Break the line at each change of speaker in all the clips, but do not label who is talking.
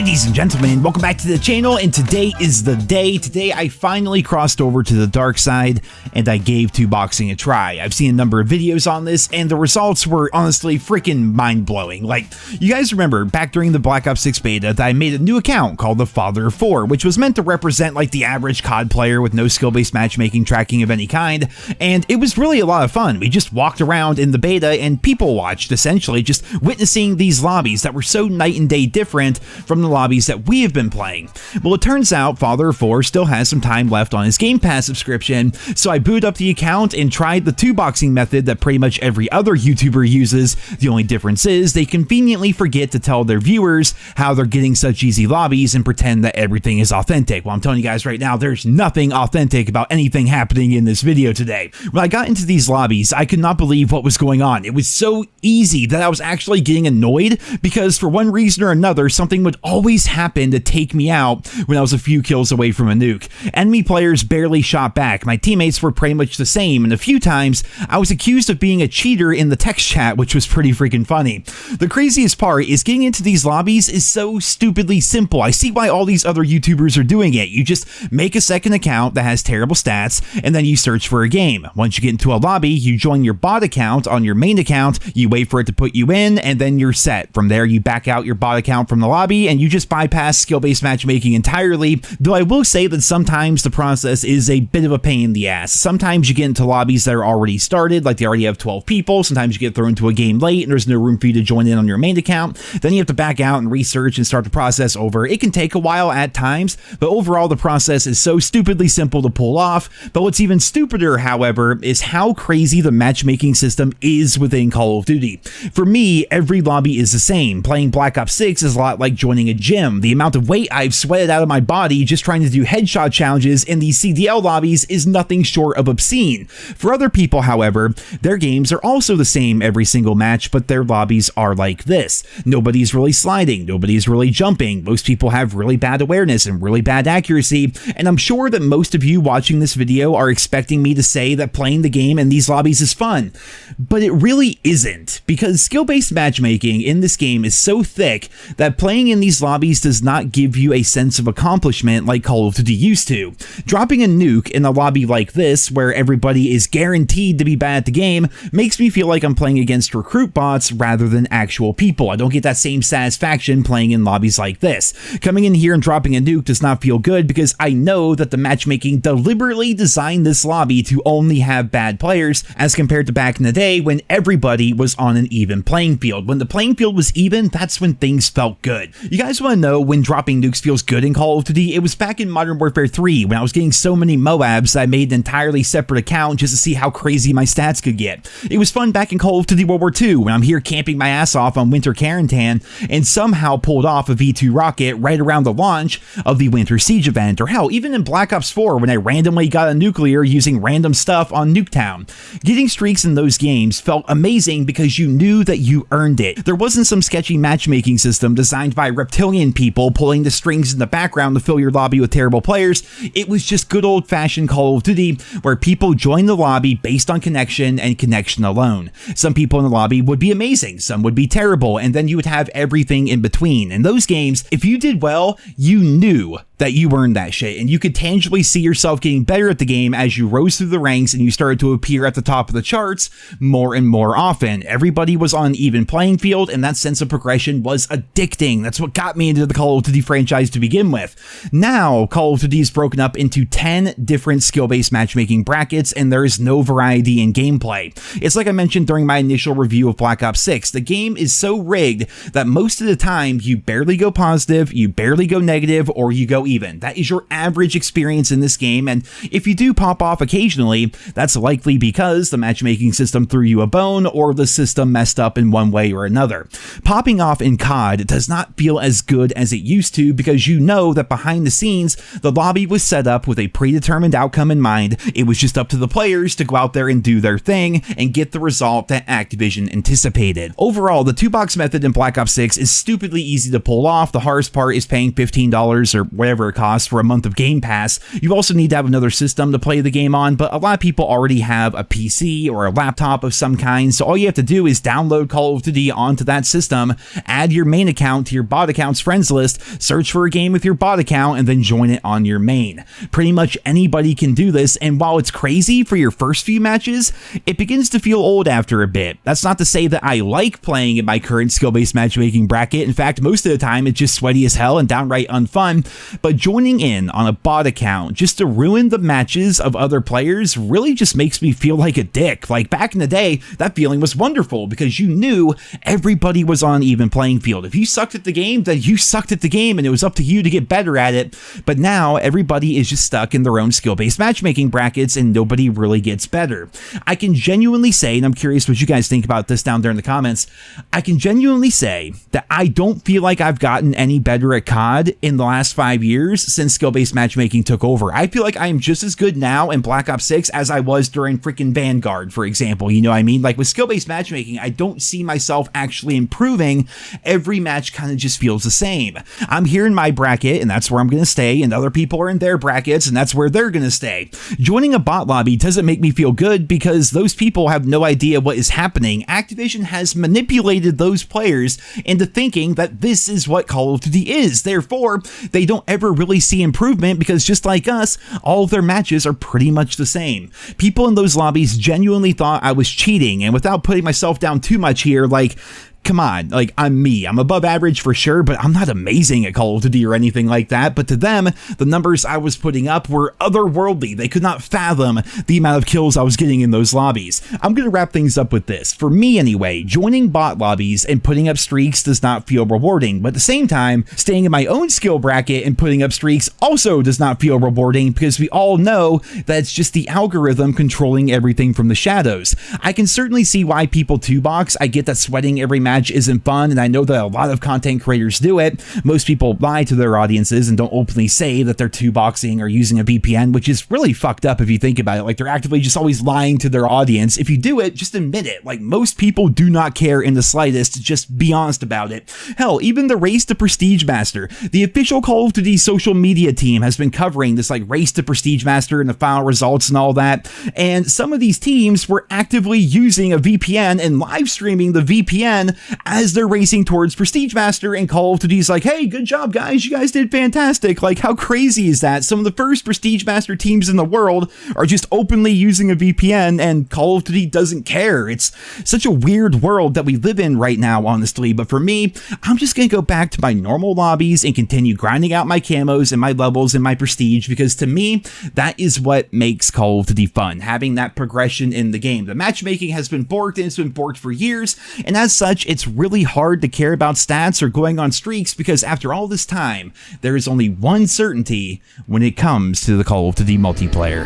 Ladies and gentlemen, welcome back to the channel, and today is the day. Today I finally crossed over to the dark side and I gave 2boxing a try. I've seen a number of videos on this and the results were honestly freaking mind-blowing. Like, you guys remember back during the Black Ops 6 beta that I made a new account called the Father of 4, which was meant to represent like the average COD player with no skill-based matchmaking tracking of any kind, and it was really a lot of fun. We just walked around in the beta and people watched, essentially just witnessing these lobbies that were so night and day different from the lobbies that we have been playing. Well, it turns out Father of 4 still has some time left on his Game Pass subscription, so I booted up the account and tried the 2boxing method that pretty much every other YouTuber uses. The only difference is they conveniently forget to tell their viewers how they're getting such easy lobbies and pretend that everything is authentic. Well, I'm telling you guys right now, there's nothing authentic about anything happening in this video today. When I got into these lobbies, I could not believe what was going on. It was so easy that I was actually getting annoyed because for one reason or another, something would always happen to take me out when I was a few kills away from a nuke. Enemy players barely shot back. My teammates were pretty much the same, and a few times I was accused of being a cheater in the text chat, which was pretty freaking funny. The craziest part is getting into these lobbies is so stupidly simple. I see why all these other YouTubers are doing it. You just make a second account that has terrible stats, and then you search for a game. Once you get into a lobby, you join your bot account on your main account, you wait for it to put you in, and then you're set. From there, you back out your bot account from the lobby, and you just bypass skill-based matchmaking entirely, though I will say that sometimes the process is a bit of a pain in the ass. Sometimes you get into lobbies that are already started, like they already have 12 people. Sometimes you get thrown into a game late and there's no room for you to join in on your main account. Then you have to back out and research and start the process over. It can take a while at times, but overall the process is so stupidly simple to pull off. But what's even stupider, however, is how crazy the matchmaking system is within Call of Duty. For me, every lobby is the same. Playing Black Ops 6 is a lot like joining a gym. The amount of weight I've sweated out of my body just trying to do headshot challenges in these CDL lobbies is nothing short of obscene. For other people, however, their games are also the same every single match, but their lobbies are like this. Nobody's really sliding, nobody's really jumping, most people have really bad awareness and really bad accuracy, and I'm sure that most of you watching this video are expecting me to say that playing the game in these lobbies is fun, but it really isn't, because skill-based matchmaking in this game is so thick that playing in these lobbies does not give you a sense of accomplishment like Call of Duty used to. Dropping a nuke in a lobby like this, where everybody is guaranteed to be bad at the game, makes me feel like I'm playing against recruit bots rather than actual people. I don't get that same satisfaction playing in lobbies like this. Coming in here and dropping a nuke does not feel good because I know that the matchmaking deliberately designed this lobby to only have bad players, as compared to back in the day when everybody was on an even playing field. When the playing field was even, that's when things felt good. You guys want to know when dropping nukes feels good in Call of Duty? It was back in Modern Warfare 3 when I was getting so many Moabs that I made an entirely separate account just to see how crazy my stats could get. It was fun back in Call of Duty World War II when I'm here camping my ass off on Winter Quarantine and somehow pulled off a V2 rocket right around the launch of the Winter Siege event, or hell, even in Black Ops 4 when I randomly got a nuclear using random stuff on Nuketown. Getting streaks in those games felt amazing because you knew that you earned it. There wasn't some sketchy matchmaking system designed by reptilian people pulling the strings in the background to fill your lobby with terrible players. It was just good old-fashioned Call of Duty where people joined the lobby based on connection and connection alone. Some people in the lobby would be amazing, some would be terrible, and then you would have everything in between. In those games, if you did well, you knew that you earned that shit, and you could tangibly see yourself getting better at the game as you rose through the ranks and you started to appear at the top of the charts more and more often. Everybody was on an even playing field, and that sense of progression was addicting. That's what got me into the Call of Duty franchise to begin with. Now, Call of Duty is broken up into 10 different skill-based matchmaking brackets, and there is no variety in gameplay. It's like I mentioned during my initial review of Black Ops 6, the game is so rigged that most of the time you barely go positive, you barely go negative, or you go even. That is your average experience in this game, and if you do pop off occasionally, that's likely because the matchmaking system threw you a bone or the system messed up in one way or another. Popping off in COD does not feel as good as it used to because you know that behind the scenes, the lobby was set up with a predetermined outcome in mind. It was just up to the players to go out there and do their thing and get the result that Activision anticipated. Overall, the 2-box method in Black Ops 6 is stupidly easy to pull off. The hardest part is paying $15 or whatever it costs for a month of Game Pass. You also need to have another system to play the game on, but a lot of people already have a PC or a laptop of some kind, so all you have to do is download Call of Duty onto that system, add your main account to your bot account account's friends list, search for a game with your bot account, and then join it on your main. Pretty much anybody can do this, and while it's crazy for your first few matches, it begins to feel old after a bit. That's not to say that I like playing in my current skill-based matchmaking bracket. In fact, most of the time it's just sweaty as hell and downright unfun, but joining in on a bot account just to ruin the matches of other players really just makes me feel like a dick. Like back in the day, that feeling was wonderful because you knew everybody was on an even playing field. If you sucked at the game, then you sucked at the game and it was up to you to get better at it. But now everybody is just stuck in their own skill-based matchmaking brackets and nobody really gets better. I can genuinely say, and I'm curious what you guys think about this down there in the comments, I can genuinely say that I don't feel like I've gotten any better at COD in the last 5 years since skill-based matchmaking took over. I feel like I am just as good now in Black Ops 6 as I was during freaking Vanguard, for example. You know what I mean? Like with skill-based matchmaking, I don't see myself actually improving. Every match kind of just feels the same. I'm here in my bracket and that's where I'm going to stay, and other people are in their brackets and that's where they're going to stay. Joining a bot lobby doesn't make me feel good because those people have no idea what is happening. Activision has manipulated those players into thinking that this is what Call of Duty is. Therefore, they don't ever really see improvement because just like us, all of their matches are pretty much the same. People in those lobbies genuinely thought I was cheating, and without putting myself down too much here, like, come on, like, I'm me. I'm above average for sure, but I'm not amazing at Call of Duty or anything like that. But to them, the numbers I was putting up were otherworldly. They could not fathom the amount of kills I was getting in those lobbies. I'm going to wrap things up with this. For me anyway, joining bot lobbies and putting up streaks does not feel rewarding. But at the same time, staying in my own skill bracket and putting up streaks also does not feel rewarding because we all know that it's just the algorithm controlling everything from the shadows. I can certainly see why people 2-box. I get that sweating every match isn't fun, and I know that a lot of content creators do it. Most people lie to their audiences and don't openly say that they're 2-boxing or using a VPN, which is really fucked up if you think about it. Like, they're actively just always lying to their audience. If you do it, just admit it. Like, most people do not care in the slightest. Just be honest about it. Hell, even the race to Prestige Master, the official Call of Duty social media team has been covering this like race to Prestige Master and the final results and all that, and some of these teams were actively using a VPN and live streaming the VPN as they're racing towards Prestige Master, and Call of Duty's like, hey, good job guys, you guys did fantastic. Like, how crazy is that? Some of the first Prestige Master teams in the world are just openly using a VPN and Call of Duty doesn't care. It's such a weird world that we live in right now, honestly. But for me, I'm just gonna go back to my normal lobbies and continue grinding out my camos and my levels and my prestige, because to me, that is what makes Call of Duty fun, having that progression in the game. The matchmaking has been borked, and it's been borked for years, and as such, it's really hard to care about stats or going on streaks, because after all this time, there is only one certainty when it comes to the Call of Duty multiplayer.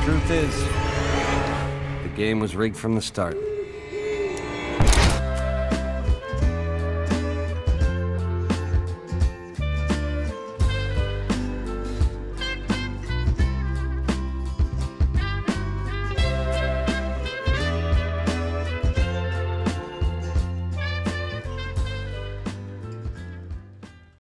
Truth is, the game was rigged from the start.